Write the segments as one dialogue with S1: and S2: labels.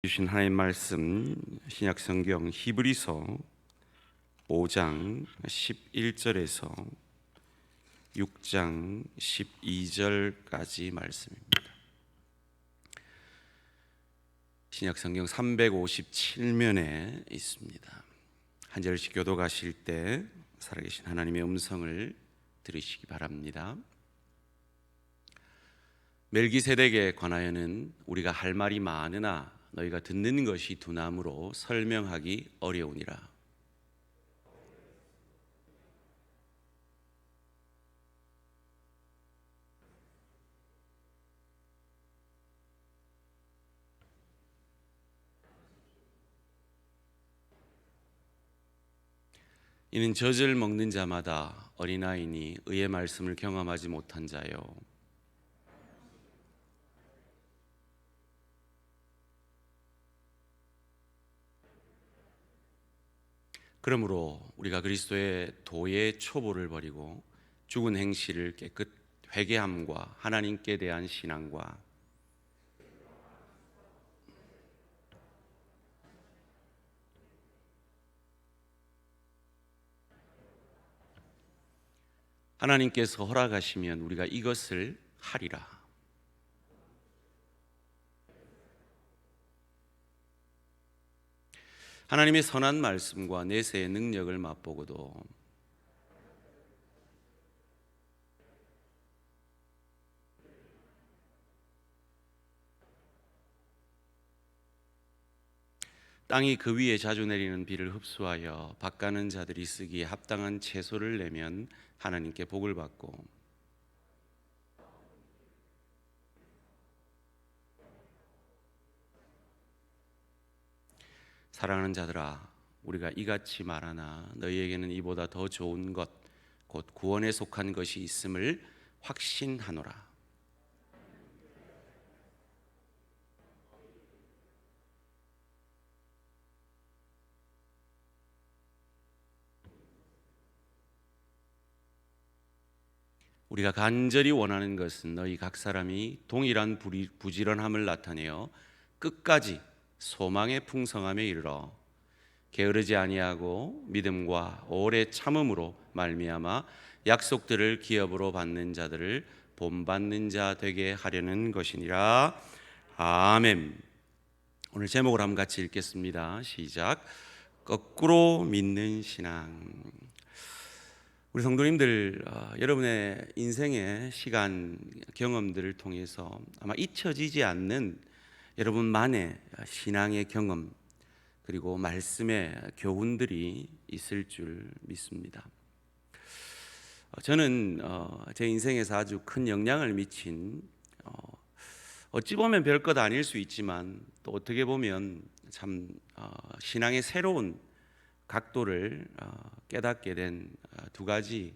S1: 주신 하나님 말씀 신약 성경 히브리서 5장 11절에서 6장 12절까지 말씀입니다. 신약 성경 357면에 있습니다. 한 절씩 교독하실 때 살아계신 하나님의 음성을 들으시기 바랍니다. 멜기세덱에 관하여는 우리가 할 말이 많으나 너희가 듣는 것이 두나무로 설명하기 어려우니라. 이는 젖을 먹는 자마다 어린아이니 의의 말씀을 경험하지 못한 자요. 그러므로 우리가 그리스도의 도의 초보를 버리고 죽은 행실을 깨끗 회개함과 하나님께 대한 신앙과 하나님께서 허락하시면 우리가 이것을 하리라. 하나님의 선한 말씀과 내세의 능력을 맛보고도 땅이 그 위에 자주 내리는 비를 흡수하여 밭가는 자들이 쓰기에 합당한 채소를 내면 하나님께 복을 받고 사랑하는 자들아, 우리가 이같이 말하나 너희에게는 이보다 더 좋은 것 곧 구원에 속한 것이 있음을 확신하노라. 우리가 간절히 원하는 것은 너희 각 사람이 동일한 부지런함을 나타내어 끝까지 소망의 풍성함에 이르러 게으르지 아니하고 믿음과 오래 참음으로 말미암아 약속들을 기업으로 받는 자들을 본받는 자 되게 하려는 것이니라. 아멘. 오늘 제목을 한번 같이 읽겠습니다. 시작. 거꾸로 믿는 신앙. 우리 성도님들, 여러분의 인생의 시간 경험들을 통해서 아마 잊혀지지 않는 여러분만의 신앙의 경험 그리고 말씀의 교훈들이 있을 줄 믿습니다. 저는 제 인생에서 아주 큰 영향을 미친 어찌 보면 별것 아닐 수 있지만 또 어떻게 보면 참 신앙의 새로운 각도를 깨닫게 된 두 가지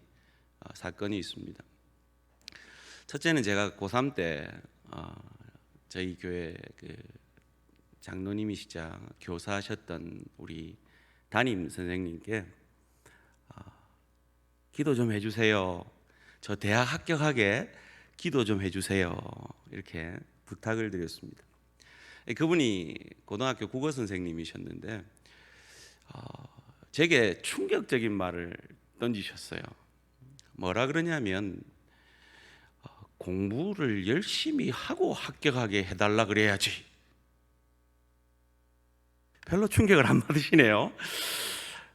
S1: 사건이 있습니다. 첫째는 제가 고3 때 저희 교회 그 장로님이시자 교사하셨던 우리 담임 선생님께 기도 좀 해주세요. 저 대학 합격하게 기도 좀 해주세요. 이렇게 부탁을 드렸습니다. 그분이 고등학교 국어 선생님이셨는데 제게 충격적인 말을 던지셨어요. 뭐라 그러냐면 공부를 열심히 하고 합격하게 해달라 그래야지. 별로 충격을 안 받으시네요.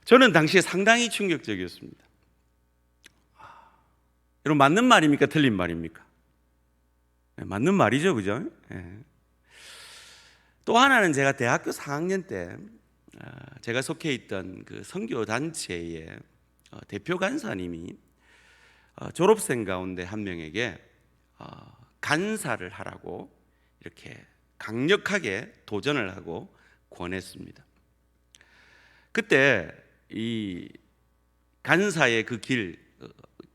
S1: 저는 당시에 상당히 충격적이었습니다. 여러분, 맞는 말입니까? 틀린 말입니까? 네, 맞는 말이죠, 그죠? 네. 또 하나는 제가 대학교 4학년 때 제가 속해 있던 그 선교 단체의 대표 간사님이 졸업생 가운데 한 명에게 간사를 하라고 이렇게 강력하게 도전을 하고 권했습니다. 그때 이 간사의 그 길,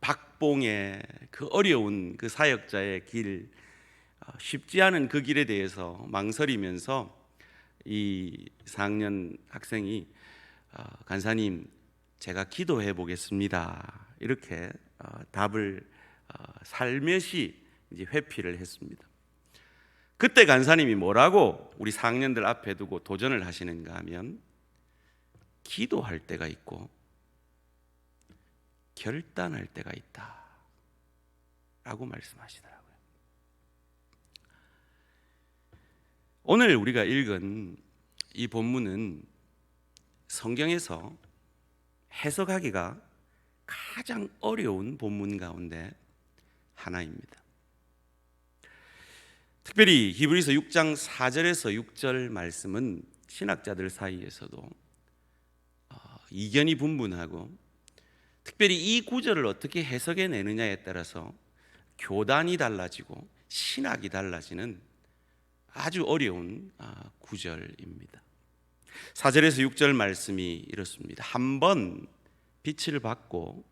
S1: 박봉의 그 어려운 그 사역자의 길, 쉽지 않은 그 길에 대해서 망설이면서 이 4학년 학생이 간사님, 제가 기도해 보겠습니다. 이렇게 답을 살며시 이제 회피를 했습니다. 그때 간사님이 뭐라고 우리 4학년들 앞에 두고 도전을 하시는가 하면 기도할 때가 있고 결단할 때가 있다 라고 말씀하시더라고요. 오늘 우리가 읽은 이 본문은 성경에서 해석하기가 가장 어려운 본문 가운데 하나입니다. 특별히 히브리서 6장 4절에서 6절 말씀은 신학자들 사이에서도 이견이 분분하고, 특별히 이 구절을 어떻게 해석해 내느냐에 따라서 교단이 달라지고 신학이 달라지는 아주 어려운 구절입니다. 4절에서 6절 말씀이 이렇습니다. 한번 빛을 받고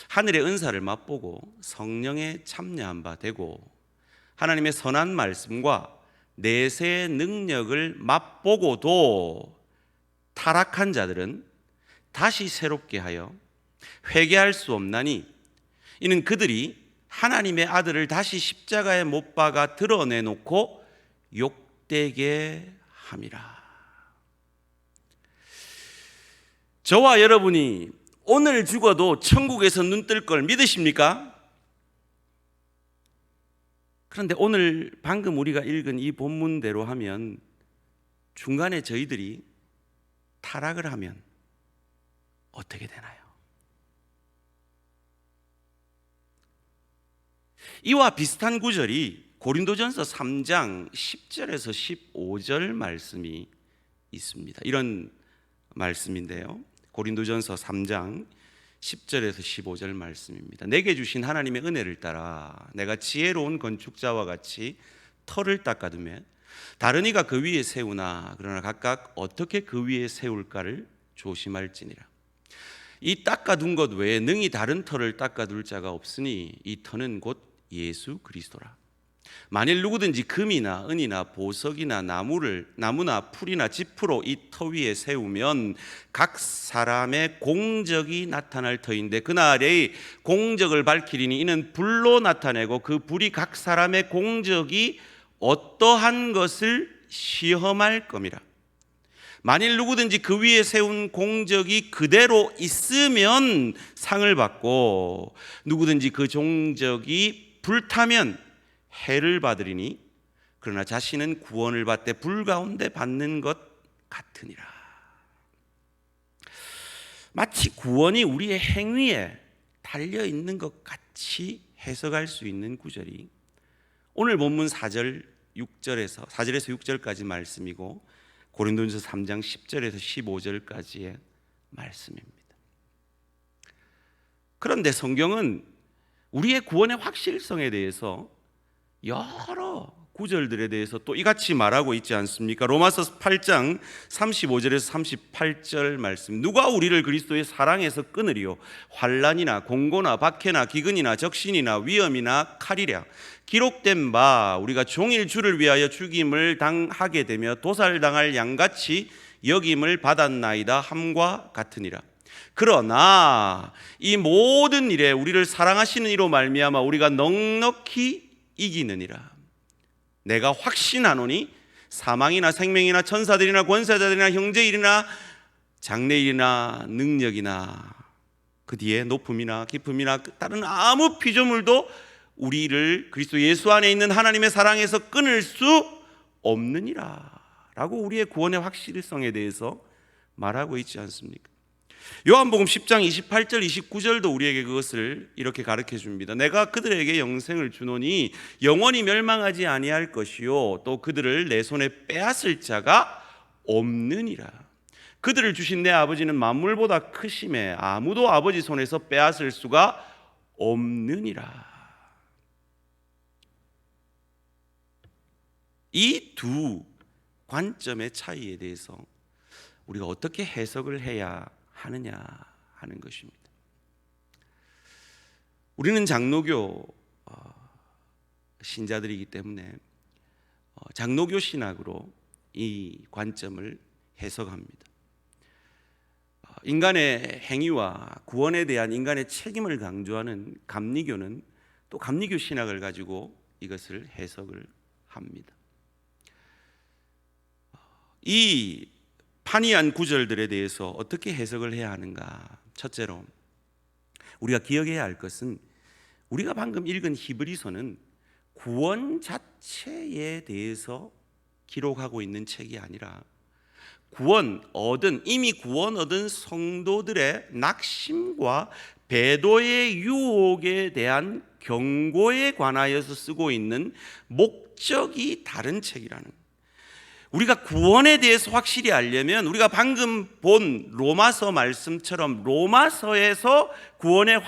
S1: 하늘의 은사를 맛보고 성령에 참여한 바 되고 하나님의 선한 말씀과 내세의 능력을 맛보고도 타락한 자들은 다시 새롭게 하여 회개할 수 없나니 이는 그들이 하나님의 아들을 다시 십자가에 못 박아 드러내놓고 욕되게 함이라. 저와 여러분이 오늘 죽어도 천국에서 눈 뜰 걸 믿으십니까? 그런데 오늘 방금 우리가 읽은 이 본문대로 하면 중간에 저희들이 타락을 하면 어떻게 되나요? 이와 비슷한 구절이 고린도전서 3장 10절에서 15절 말씀이 있습니다. 이런 말씀인데요, 고린도전서 3장 10절에서 15절 말씀입니다. 내게 주신 하나님의 은혜를 따라 내가 지혜로운 건축자와 같이 터를 닦아두매 다른 이가 그 위에 세우나 그러나 각각 어떻게 그 위에 세울까를 조심할지니라. 이 닦아둔 것 외에 능히 다른 터를 닦아둘 자가 없으니 이 터는 곧 예수 그리스도라. 만일 누구든지 금이나 은이나 보석이나 나무나 풀이나 지프로 이 터 위에 세우면 각 사람의 공적이 나타날 터인데 그날의 공적을 밝히리니 이는 불로 나타내고 그 불이 각 사람의 공적이 어떠한 것을 시험할 겁니다. 만일 누구든지 그 위에 세운 공적이 그대로 있으면 상을 받고 누구든지 그 종적이 불타면 해를 받으리니 그러나 자신은 구원을 받되 불 가운데 받는 것 같으니라. 마치 구원이 우리의 행위에 달려 있는 것 같이 해석할 수 있는 구절이 오늘 본문 4절에서 6절까지 말씀이고 고린도전서 3장 10절에서 15절까지의 말씀입니다. 그런데 성경은 우리의 구원의 확실성에 대해서 여러 구절들에 대해서 또 이같이 말하고 있지 않습니까? 로마서 8장 35절에서 38절 말씀, 누가 우리를 그리스도의 사랑에서 끊으리요? 환난이나 공고나 박해나 기근이나 적신이나 위험이나 칼이랴. 기록된 바 우리가 종일 주를 위하여 죽임을 당하게 되며 도살당할 양같이 여김을 받았나이다 함과 같으니라. 그러나 이 모든 일에 우리를 사랑하시는 이로 말미암아 우리가 넉넉히 이기느니라. 내가 확신하노니 사망이나 생명이나 천사들이나 권세자들이나 형제일이나 장래일이나 능력이나 그 뒤에 높음이나 깊음이나 다른 아무 피조물도 우리를 그리스도 예수 안에 있는 하나님의 사랑에서 끊을 수 없느니라 라고 우리의 구원의 확실성에 대해서 말하고 있지 않습니까? 요한복음 10장 28절 29절도 우리에게 그것을 이렇게 가르쳐 줍니다. 내가 그들에게 영생을 주노니 영원히 멸망하지 아니할 것이요 또 그들을 내 손에 빼앗을 자가 없느니라. 그들을 주신 내 아버지는 만물보다 크심에 아무도 아버지 손에서 빼앗을 수가 없느니라. 이 두 관점의 차이에 대해서 우리가 어떻게 해석을 해야 하느냐 하는 것입니다. 우리는 장로교 신자들이기 때문에 장로교 신학으로 이 관점을 해석합니다. 인간의 행위와 구원에 대한 인간의 책임을 강조하는 감리교는 또 감리교 신학을 가지고 이것을 해석을 합니다. 이 판이한 구절들에 대해서 어떻게 해석을 해야 하는가? 첫째로 우리가 기억해야 할 것은 우리가 방금 읽은 히브리서는 구원 자체에 대해서 기록하고 있는 책이 아니라 이미 구원 얻은 성도들의 낙심과 배도의 유혹에 대한 경고에 관하여서 쓰고 있는 목적이 다른 책이라는 거예요. 우리가 구원에 대해서 확실히 알려면 우리가 방금 본 로마서 말씀처럼 로마서에서 구원의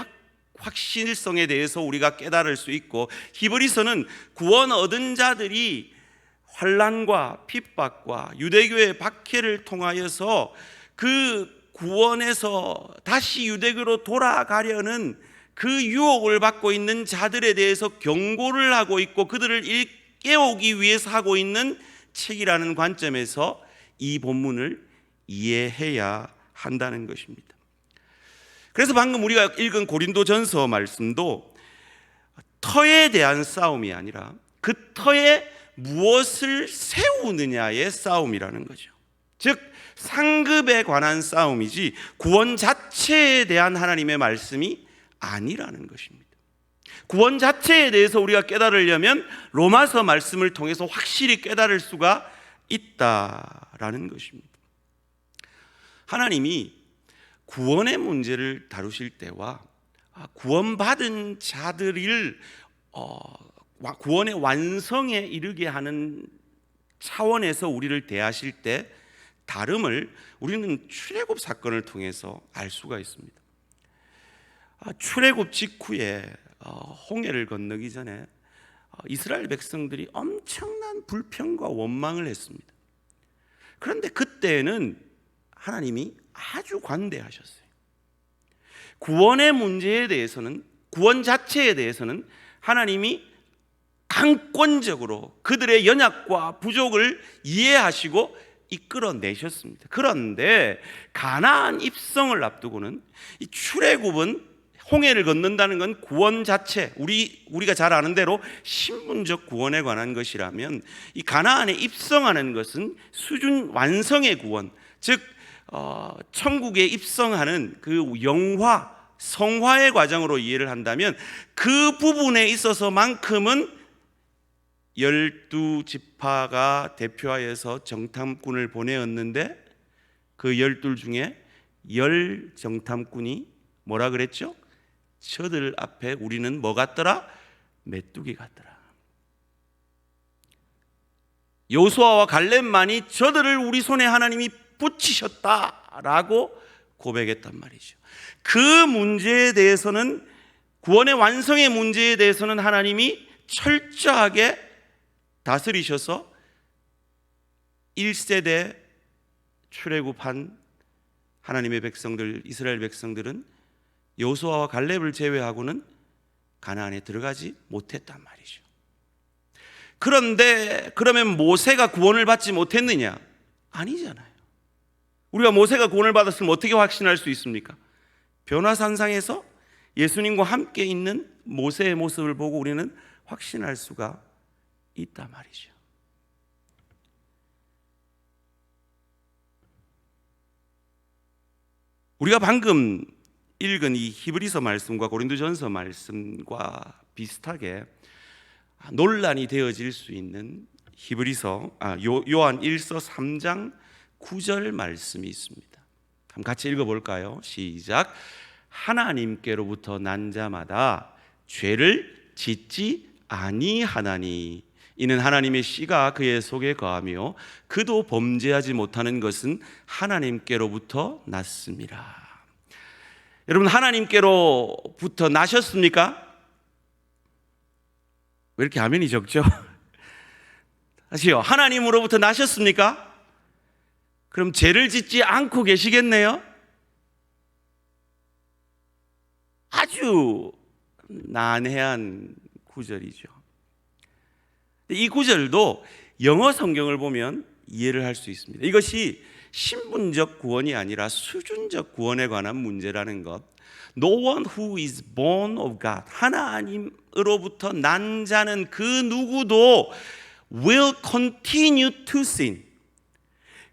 S1: 확실성에 대해서 우리가 깨달을 수 있고, 히브리서는 구원 얻은 자들이 환난과 핍박과 유대교의 박해를 통하여서 그 구원에서 다시 유대교로 돌아가려는 그 유혹을 받고 있는 자들에 대해서 경고를 하고 있고 그들을 일깨우기 위해서 하고 있는 책이라는 관점에서 이 본문을 이해해야 한다는 것입니다. 그래서 방금 우리가 읽은 고린도전서 말씀도 터에 대한 싸움이 아니라 그 터에 무엇을 세우느냐의 싸움이라는 거죠. 즉 상급에 관한 싸움이지 구원 자체에 대한 하나님의 말씀이 아니라는 것입니다. 구원 자체에 대해서 우리가 깨달으려면 로마서 말씀을 통해서 확실히 깨달을 수가 있다라는 것입니다. 하나님이 구원의 문제를 다루실 때와 구원받은 자들을 구원의 완성에 이르게 하는 차원에서 우리를 대하실 때 다름을 우리는 출애굽 사건을 통해서 알 수가 있습니다. 출애굽 직후에 홍해를 건너기 전에 이스라엘 백성들이 엄청난 불평과 원망을 했습니다. 그런데 그때는 하나님이 아주 관대하셨어요. 구원의 문제에 대해서는, 구원 자체에 대해서는 하나님이 강권적으로 그들의 연약과 부족을 이해하시고 이끌어내셨습니다. 그런데 가나안 입성을 앞두고는 이 출애굽은, 홍해를 건넌다는 건 구원 자체, 우리가 잘 아는 대로 신분적 구원에 관한 것이라면 이 가나안에 입성하는 것은 수준 완성의 구원, 즉 천국에 입성하는 그 영화, 성화의 과정으로 이해를 한다면 그 부분에 있어서만큼은 12지파가 대표하여서 정탐꾼을 보내었는데 그 12 중에 10 정탐꾼이 뭐라 그랬죠? 저들 앞에 우리는 뭐 같더라? 메뚜기 같더라. 여호수아와 갈렙만이 저들을 우리 손에 하나님이 붙이셨다라고 고백했단 말이죠. 그 문제에 대해서는, 구원의 완성의 문제에 대해서는 하나님이 철저하게 다스리셔서 1세대 출애굽한 하나님의 백성들, 이스라엘 백성들은 여호수아와 갈렙을 제외하고는 가나안에 들어가지 못했단 말이죠. 그런데 그러면 모세가 구원을 받지 못했느냐? 아니잖아요. 우리가 모세가 구원을 받았으면 어떻게 확신할 수 있습니까? 변화산상에서 예수님과 함께 있는 모세의 모습을 보고 우리는 확신할 수가 있단 말이죠. 우리가 방금 읽은 이 히브리서 말씀과 고린도전서 말씀과 비슷하게 논란이 되어질 수 있는 요한 1서 3장 9절 말씀이 있습니다. 한번 같이 읽어볼까요? 시작. 하나님께로부터 난 자마다 죄를 짓지 아니하나니 이는 하나님의 씨가 그의 속에 거하며 그도 범죄하지 못하는 것은 하나님께로부터 났습니다. 여러분, 하나님께로부터 나셨습니까? 왜 이렇게 아멘이 적죠? 다시요. 하나님으로부터 나셨습니까? 그럼 죄를 짓지 않고 계시겠네요? 아주 난해한 구절이죠. 이 구절도 영어 성경을 보면 이해를 할 수 있습니다. 이것이 신분적 구원이 아니라 수준적 구원에 관한 문제라는 것. No one who is born of God, 하나님으로부터 난 자는 그 누구도 will continue to sin,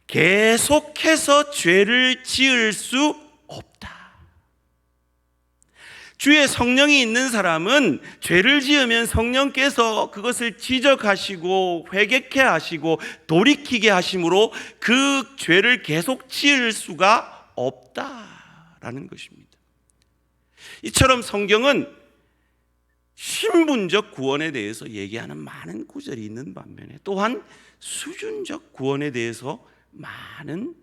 S1: 계속해서 죄를 지을 수 없다. 주의 성령이 있는 사람은 죄를 지으면 성령께서 그것을 지적하시고 회개케 하시고 돌이키게 하심으로 그 죄를 계속 지을 수가 없다라는 것입니다. 이처럼 성경은 신분적 구원에 대해서 얘기하는 많은 구절이 있는 반면에 또한 수준적 구원에 대해서 많은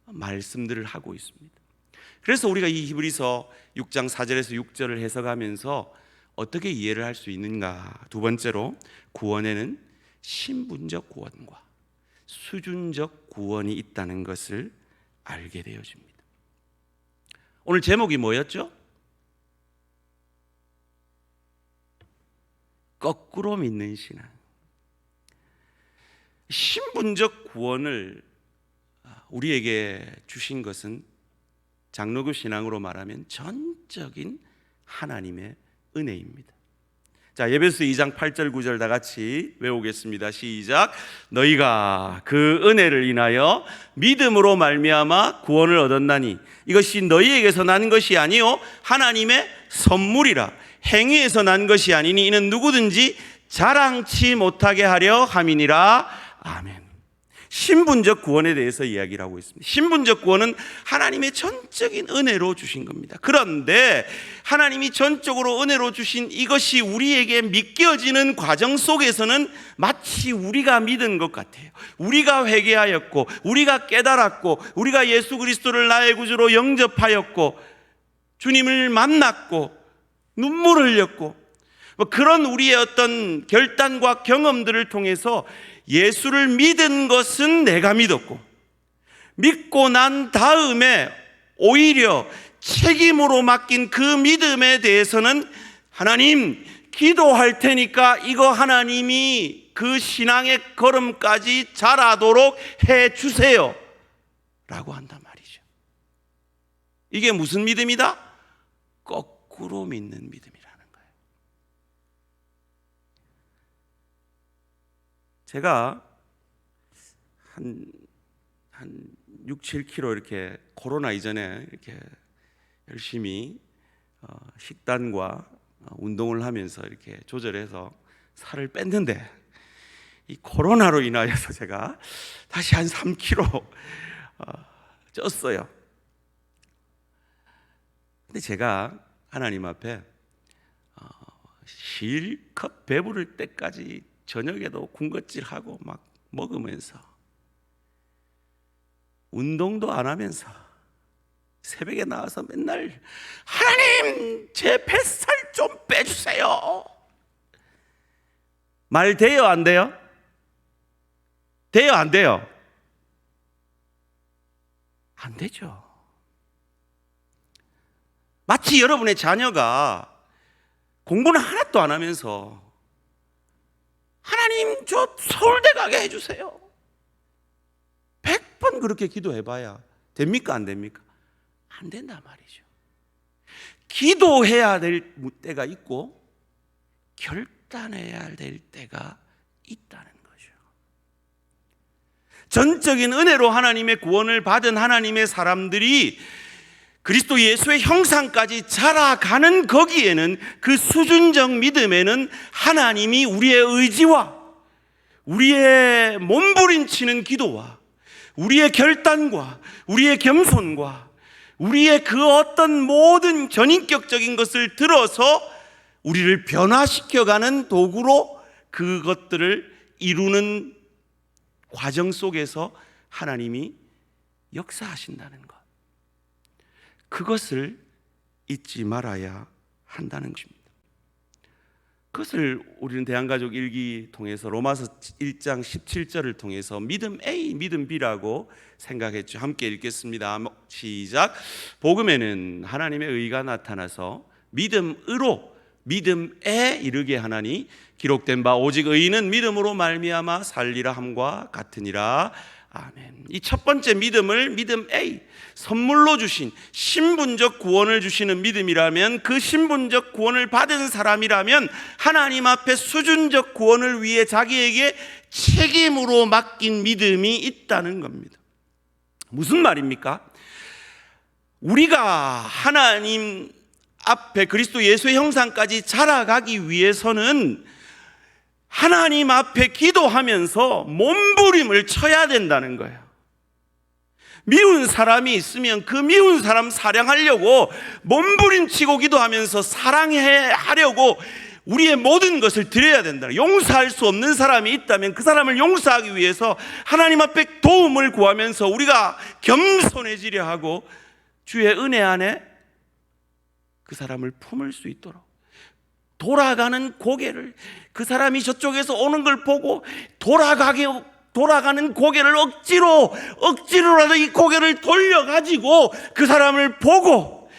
S1: 말씀들을 하고 있습니다. 그래서 우리가 이 히브리서 6장 4절에서 6절을 해석하면서 어떻게 이해를 할 수 있는가? 두 번째로, 구원에는 신분적 구원과 수준적 구원이 있다는 것을 알게 되어집니다. 오늘 제목이 뭐였죠? 거꾸로 믿는 신앙. 신분적 구원을 우리에게 주신 것은 장로교 신앙으로 말하면 전적인 하나님의 은혜입니다. 자, 에베소 2장 8절 9절 다 같이 외우겠습니다. 시작. 너희가 그 은혜를 인하여 믿음으로 말미암아 구원을 얻었나니 이것이 너희에게서 난 것이 아니요 하나님의 선물이라. 행위에서 난 것이 아니니 이는 누구든지 자랑치 못하게 하려 함이니라. 아멘. 신분적 구원에 대해서 이야기를 하고 있습니다. 신분적 구원은 하나님의 전적인 은혜로 주신 겁니다. 그런데 하나님이 전적으로 은혜로 주신 이것이 우리에게 믿겨지는 과정 속에서는 마치 우리가 믿은 것 같아요. 우리가 회개하였고 우리가 깨달았고 우리가 예수 그리스도를 나의 구주로 영접하였고 주님을 만났고 눈물을 흘렸고 그런 우리의 어떤 결단과 경험들을 통해서 예수를 믿은 것은 내가 믿었고 믿고 난 다음에 오히려 책임으로 맡긴 그 믿음에 대해서는 하나님 기도할 테니까 이거 하나님이 그 신앙의 걸음까지 잘하도록 해 주세요 라고 한단 말이죠. 이게 무슨 믿음이다? 거꾸로 믿는 믿음이라는 거예요. 제가 한 6, 7kg 이렇게 코로나 이전에 이렇게 열심히 식단과 운동을 하면서 이렇게 조절해서 살을 뺐는데 이 코로나로 인하여서 제가 다시 한 3kg 쪘어요. 근데 제가 하나님 앞에 실컷 배부를 때까지 저녁에도 군것질하고 막 먹으면서 운동도 안 하면서 새벽에 나와서 맨날 하나님 제 뱃살 좀 빼주세요. 말 돼요 안 돼요? 돼요 안 돼요? 안 되죠. 마치 여러분의 자녀가 공부는 하나도 안 하면서 하나님 저 서울대 가게 해주세요 100번 그렇게 기도해봐야 됩니까 안 됩니까? 안 된단 말이죠. 기도해야 될 때가 있고 결단해야 될 때가 있다는 거죠. 전적인 은혜로 하나님의 구원을 받은 하나님의 사람들이 그리스도 예수의 형상까지 자라가는 거기에는 그 수준적 믿음에는 하나님이 우리의 의지와 우리의 몸부림치는 기도와 우리의 결단과 우리의 겸손과 우리의 그 어떤 모든 전인격적인 것을 들어서 우리를 변화시켜가는 도구로 그것들을 이루는 과정 속에서 하나님이 역사하신다는 것, 그것을 잊지 말아야 한다는 것입니다. 그것을 우리는 대한가족 일기 통해서 로마서 1장 17절을 통해서 믿음 A, 믿음 B라고 생각했죠. 함께 읽겠습니다. 시작. 복음에는 하나님의 의가 나타나서 믿음으로 믿음에 이르게 하나니 기록된 바 오직 의인은 믿음으로 말미암아 살리라 함과 같으니라. 아멘. 이 첫 번째 믿음을 믿음 A, 선물로 주신 신분적 구원을 주시는 믿음이라면, 그 신분적 구원을 받은 사람이라면 하나님 앞에 수준적 구원을 위해 자기에게 책임으로 맡긴 믿음이 있다는 겁니다. 무슨 말입니까? 우리가 하나님 앞에 그리스도 예수의 형상까지 자라가기 위해서는 하나님 앞에 기도하면서 몸부림을 쳐야 된다는 거예요. 미운 사람이 있으면 그 미운 사람 사랑하려고 몸부림치고 기도하면서 사랑하려고 우리의 모든 것을 드려야 된다. 용서할 수 없는 사람이 있다면 그 사람을 용서하기 위해서 하나님 앞에 도움을 구하면서 우리가 겸손해지려 하고 주의 은혜 안에 그 사람을 품을 수 있도록 돌아가는 고개를, 그 사람이 저쪽에서 오는 걸 보고 돌아가는 고개를 억지로라도 이 고개를 돌려가지고 그 사람을 보고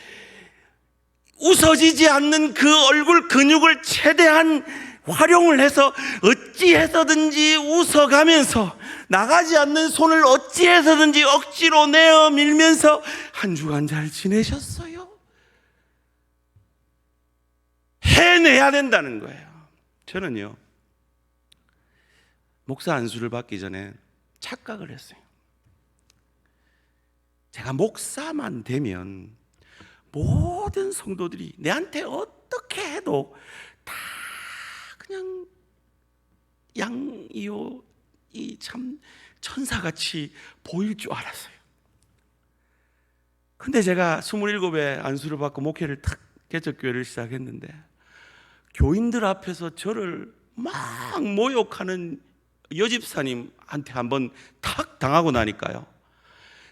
S1: 웃어지지 않는 그 얼굴 근육을 최대한 활용을 해서 어찌해서든지 웃어가면서 나가지 않는 손을 어찌해서든지 억지로 내어 밀면서 한 주간 잘 지내셨어요? 해내야 된다는 거예요. 저는요, 목사 안수를 받기 전에 착각을 했어요. 제가 목사만 되면 모든 성도들이 내한테 어떻게 해도 다 그냥 양이요 이 참 천사같이 보일 줄 알았어요. 근데 제가 27에 안수를 받고 목회를 탁 개척교회를 시작했는데 교인들 앞에서 저를 막 모욕하는 여집사님한테 한번 탁 당하고 나니까요,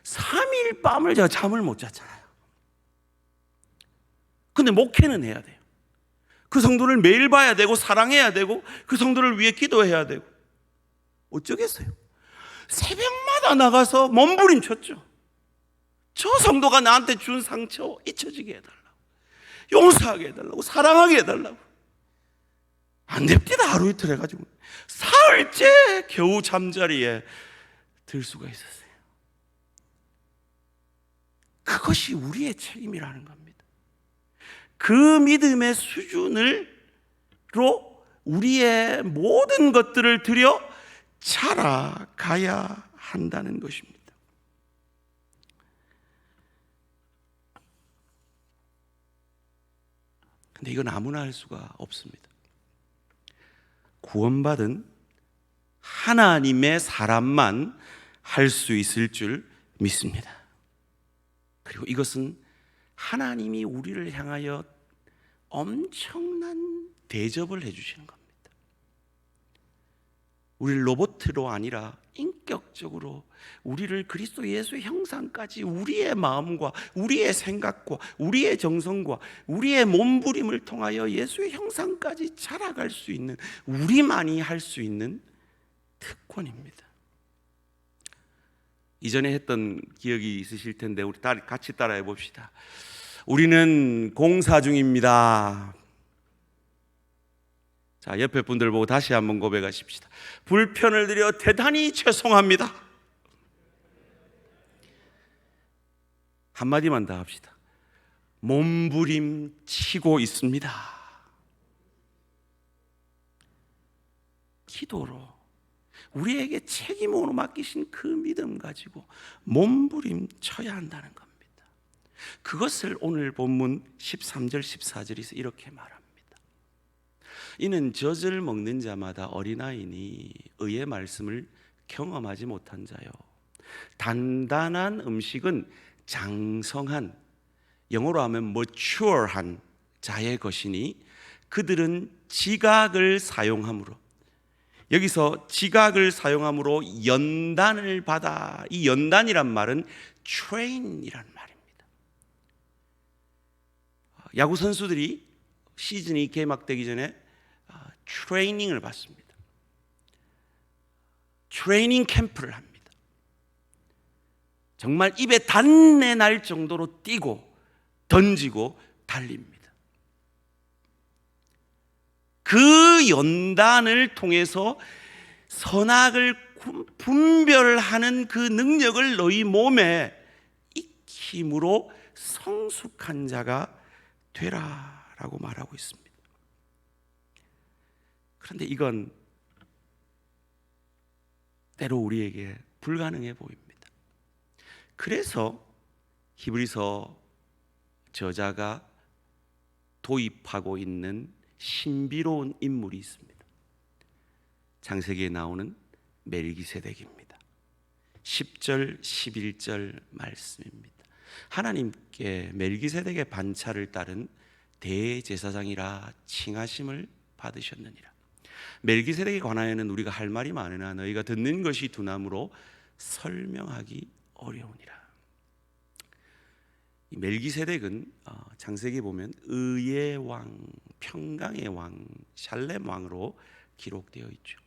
S1: 3일 밤을 제가 잠을 못 잤잖아요. 근데 목회는 해야 돼요. 그 성도를 매일 봐야 되고 사랑해야 되고 그 성도를 위해 기도해야 되고 어쩌겠어요. 새벽마다 나가서 몸부림쳤죠. 저 성도가 나한테 준 상처 잊혀지게 해달라고, 용서하게 해달라고, 사랑하게 해달라고. 안 됩니다. 하루 이틀 해가지고 사흘째 겨우 잠자리에 들 수가 있었어요. 그것이 우리의 책임이라는 겁니다. 그 믿음의 수준으로 우리의 모든 것들을 들여 자라가야 한다는 것입니다. 근데 이건 아무나 할 수가 없습니다. 구원받은 하나님의 사람만 할 수 있을 줄 믿습니다. 그리고 이것은 하나님이 우리를 향하여 엄청난 대접을 해주시는 겁니다. 우리를 로봇으로 아니라 인격적으로 우리를 그리스도 예수의 형상까지 우리의 마음과 우리의 생각과 우리의 정성과 우리의 몸부림을 통하여 예수의 형상까지 자라갈 수 있는, 우리만이 할 수 있는 특권입니다. 이전에 했던 기억이 있으실 텐데 우리 같이 따라해 봅시다. 우리는 공사 중입니다. 자, 옆에 분들 보고 다시 한번 고백하십시다. 불편을 드려 대단히 죄송합니다. 한마디만 더 합시다. 몸부림치고 있습니다. 기도로 우리에게 책임으로 맡기신 그 믿음 가지고 몸부림쳐야 한다는 겁니다. 그것을 오늘 본문 13절 14절에서 이렇게 말합니다. 이는 젖을 먹는 자마다 어린아이니 의의 말씀을 경험하지 못한 자요, 단단한 음식은 장성한, 영어로 하면 mature한 자의 것이니 그들은 지각을 사용함으로, 여기서 지각을 사용함으로 연단을 받아, 이 연단이란 말은 train이란 말입니다. 야구 선수들이 시즌이 개막되기 전에 트레이닝을 받습니다. 트레이닝 캠프를 합니다. 정말 입에 단내 날 정도로 뛰고 던지고 달립니다. 그 연단을 통해서 선악을 분별하는 그 능력을 너희 몸에 익힘으로 성숙한 자가 되라라고 말하고 있습니다. 그런데 이건 때로 우리에게 불가능해 보입니다. 그래서 히브리서 저자가 도입하고 있는 신비로운 인물이 있습니다. 창세기에 나오는 멜기세덱입니다. 10절 11절 말씀입니다. 하나님께 멜기세덱의 반차를 따른 대제사장이라 칭하심을 받으셨느니라. 멜기세덱에 관하여는 우리가 할 말이 많으나 너희가 듣는 것이 두나무로 설명하기 어려우니라. 이 멜기세덱은 창세기에 보면 의의 왕, 평강의 왕, 샬렘 왕으로 기록되어 있죠.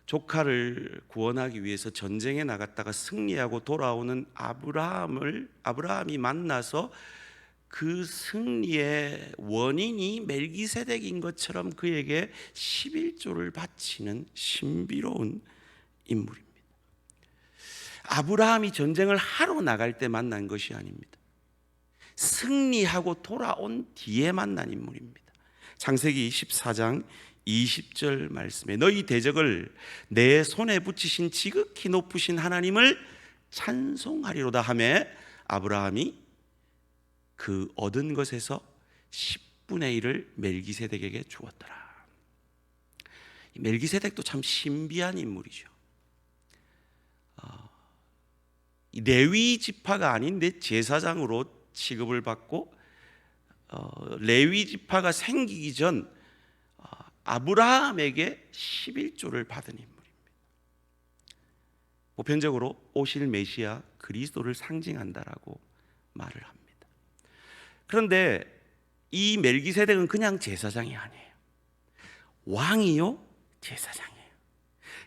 S1: 조카를 구원하기 위해서 전쟁에 나갔다가 승리하고 돌아오는 아브라함이 만나서 그 승리의 원인이 멜기세덱인 것처럼 그에게 11조를 바치는 신비로운 인물입니다. 아브라함이 전쟁을 하러 나갈 때 만난 것이 아닙니다. 승리하고 돌아온 뒤에 만난 인물입니다. 창세기 14장 20절 말씀에 너희 대적을 내 손에 붙이신 지극히 높으신 하나님을 찬송하리로다 하매 아브라함이 그 얻은 것에서 10분의 1을 멜기세덱에게 주었더라. 멜기세덱도 참 신비한 인물이죠. 레위 지파가 아닌데 제사장으로 취급을 받고 레위 지파가 생기기 전 아브라함에게 11조를 받은 인물입니다. 보편적으로 오실 메시아 그리스도를 상징한다라고 말을 합니다. 그런데 이 멜기세덱은 그냥 제사장이 아니에요. 왕이요 제사장이에요.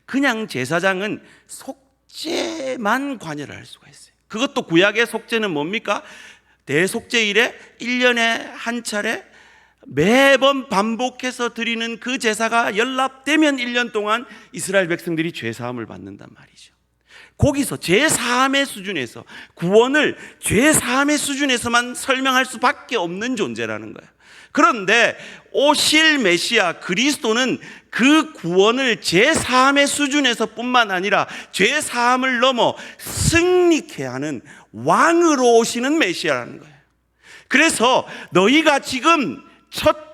S1: 그냥 제사장은 속죄만 관여를 할 수가 있어요. 그것도 구약의 속죄는 뭡니까? 대속죄일에 1년에 한 차례 매번 반복해서 드리는 그 제사가 연락되면 1년 동안 이스라엘 백성들이 죄사함을 받는단 말이죠. 거기서 죄사함의 수준에서 구원을 죄사함의 수준에서만 설명할 수밖에 없는 존재라는 거예요. 그런데 오실 메시아 그리스도는 그 구원을 죄사함의 수준에서 뿐만 아니라 죄사함을 넘어 승리케 하는 왕으로 오시는 메시아라는 거예요. 그래서 너희가 지금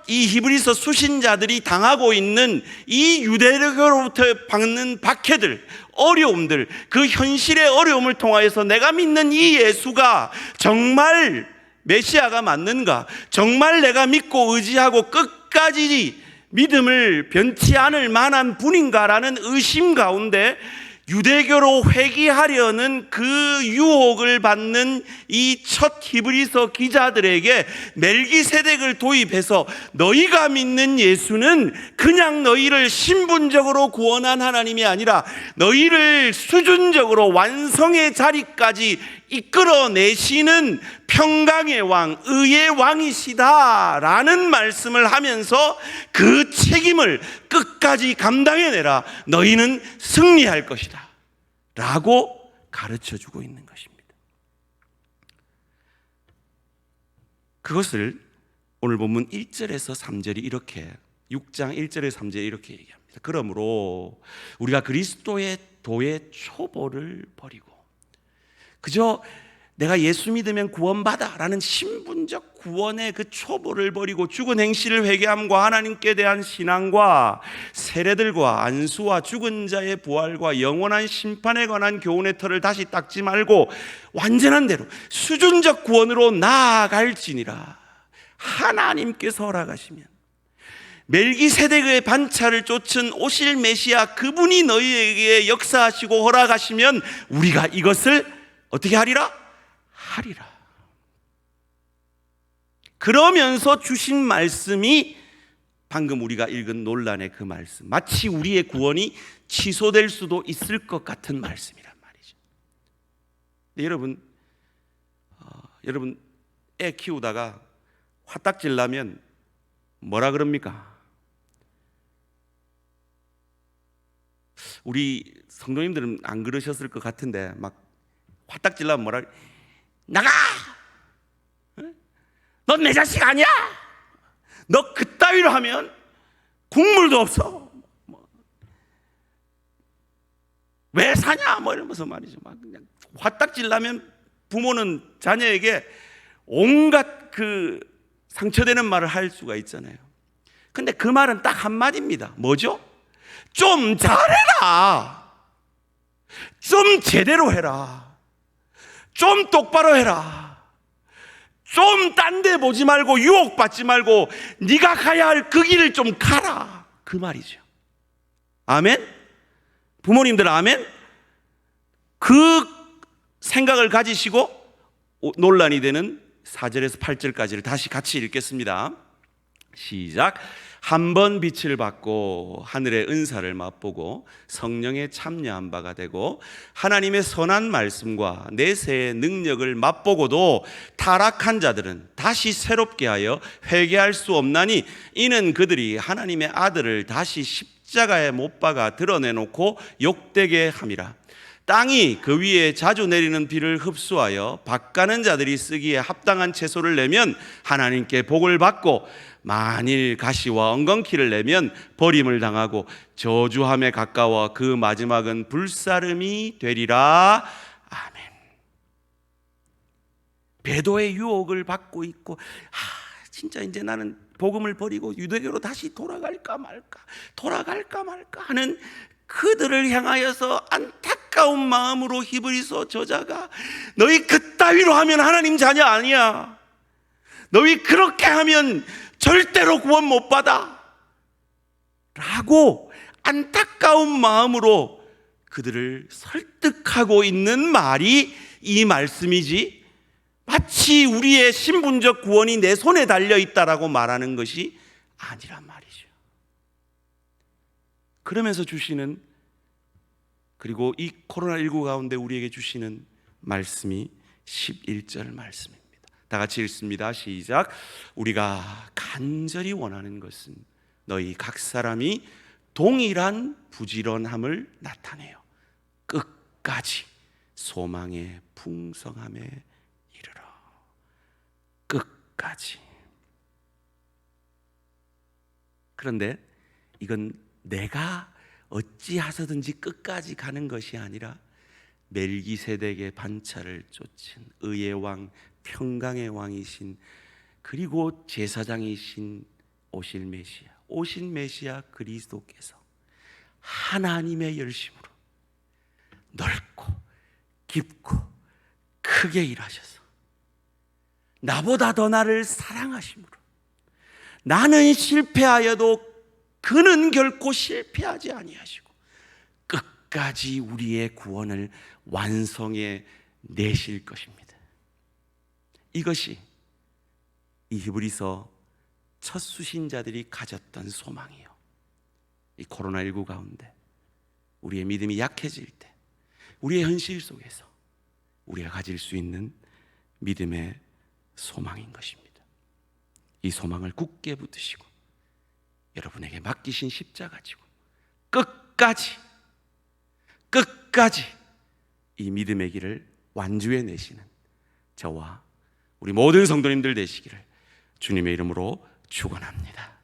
S1: 이 히브리서 수신자들이 당하고 있는 이 유대교로부터 받는 박해들, 어려움들, 그 현실의 어려움을 통하여서 내가 믿는 이 예수가 정말 메시아가 맞는가? 정말 내가 믿고 의지하고 끝까지 믿음을 변치 않을 만한 분인가라는 의심 가운데 유대교로 회귀하려는 그 유혹을 받는 이 첫 히브리서 기자들에게 멜기세덱을 도입해서 너희가 믿는 예수는 그냥 너희를 신분적으로 구원한 하나님이 아니라 너희를 수준적으로 완성의 자리까지 이끌어내시는 평강의 왕, 의의 왕이시다라는 말씀을 하면서 그 책임을 끝까지 감당해내라. 너희는 승리할 것이다 라고 가르쳐주고 있는 것입니다. 그것을 오늘 본문 1절에서 3절이 이렇게 6장 1절에서 3절에 이렇게 얘기합니다. 그러므로 우리가 그리스도의 도의 초보를 버리고 그저 내가 예수 믿으면 구원받아 라는 신분적 구원의 그 초보를 버리고 죽은 행실을 회개함과 하나님께 대한 신앙과 세례들과 안수와 죽은 자의 부활과 영원한 심판에 관한 교훈의 털을 다시 닦지 말고 완전한 대로 수준적 구원으로 나아갈지니라. 하나님께서 허락하시면 멜기세덱의 반차를 쫓은 오실 메시아 그분이 너희에게 역사하시고 허락하시면 우리가 이것을 어떻게 하리라? 하리라. 그러면서 주신 말씀이 방금 우리가 읽은 논란의 그 말씀, 마치 우리의 구원이 취소될 수도 있을 것 같은 말씀이란 말이죠. 여러분 애 키우다가 화딱질 나면 뭐라 그럽니까? 우리 성도님들은 안 그러셨을 것 같은데 막 화딱질 나면 뭐라 나가! 넌 내 자식 아니야! 너 그따위로 하면 국물도 없어. 왜 사냐 뭐 이러면서 말이죠. 막 그냥 화딱질 나면 부모는 자녀에게 온갖 그 상처되는 말을 할 수가 있잖아요. 근데 그 말은 딱 한마디입니다. 뭐죠? 좀 잘해라. 좀 제대로 해라. 좀 똑바로 해라. 좀 딴 데 보지 말고 유혹받지 말고 네가 가야 할 그 길을 좀 가라. 그 말이죠. 아멘? 부모님들 아멘? 그 생각을 가지시고 논란이 되는 4절에서 8절까지를 다시 같이 읽겠습니다. 시작. 한 번 빛을 받고 하늘의 은사를 맛보고 성령에 참여한 바가 되고 하나님의 선한 말씀과 내세의 능력을 맛보고도 타락한 자들은 다시 새롭게 하여 회개할 수 없나니 이는 그들이 하나님의 아들을 다시 십자가에 못 박아 드러내놓고 욕되게 함이라. 땅이 그 위에 자주 내리는 비를 흡수하여 밭가는 자들이 쓰기에 합당한 채소를 내면 하나님께 복을 받고 만일 가시와 엉겅퀴를 내면 버림을 당하고 저주함에 가까워 그 마지막은 불사름이 되리라. 아멘. 배도의 유혹을 받고 있고 진짜 이제 나는 복음을 버리고 유대교로 다시 돌아갈까 말까 하는 그들을 향하여서 안타까운 마음으로 히브리서 저자가 너희 그따위로 하면 하나님 자녀 아니야. 너희 그렇게 하면 절대로 구원 못 받아 라고 안타까운 마음으로 그들을 설득하고 있는 말이 이 말씀이지, 마치 우리의 신분적 구원이 내 손에 달려있다라고 말하는 것이 아니란 말이죠. 그러면서 주시는, 그리고 이 코로나19 가운데 우리에게 주시는 말씀이 11절 말씀입니다. 다 같이 읽습니다. 시작. 우리가 간절히 원하는 것은 너희 각 사람이 동일한 부지런함을 나타내요. 끝까지 소망의 풍성함에 이르러. 끝까지. 그런데 이건 내가 어찌하서든지 끝까지 가는 것이 아니라 멜기세덱의 반차를 쫓은 의의 왕, 평강의 왕이신, 그리고 제사장이신 오실 메시아 그리스도께서 하나님의 열심으로 넓고 깊고 크게 일하셔서 나보다 더 나를 사랑하심으로 나는 실패하여도 그는 결코 실패하지 아니하시고 끝까지 우리의 구원을 완성해 내실 것입니다. 이것이 이 히브리서 첫 수신자들이 가졌던 소망이에요. 이 코로나19 가운데 우리의 믿음이 약해질 때, 우리의 현실 속에서 우리가 가질 수 있는 믿음의 소망인 것입니다. 이 소망을 굳게 붙드시고 여러분에게 맡기신 십자가 지고 끝까지 이 믿음의 길을 완주해 내시는 저와 우리 모든 성도님들 되시기를 주님의 이름으로 축원합니다.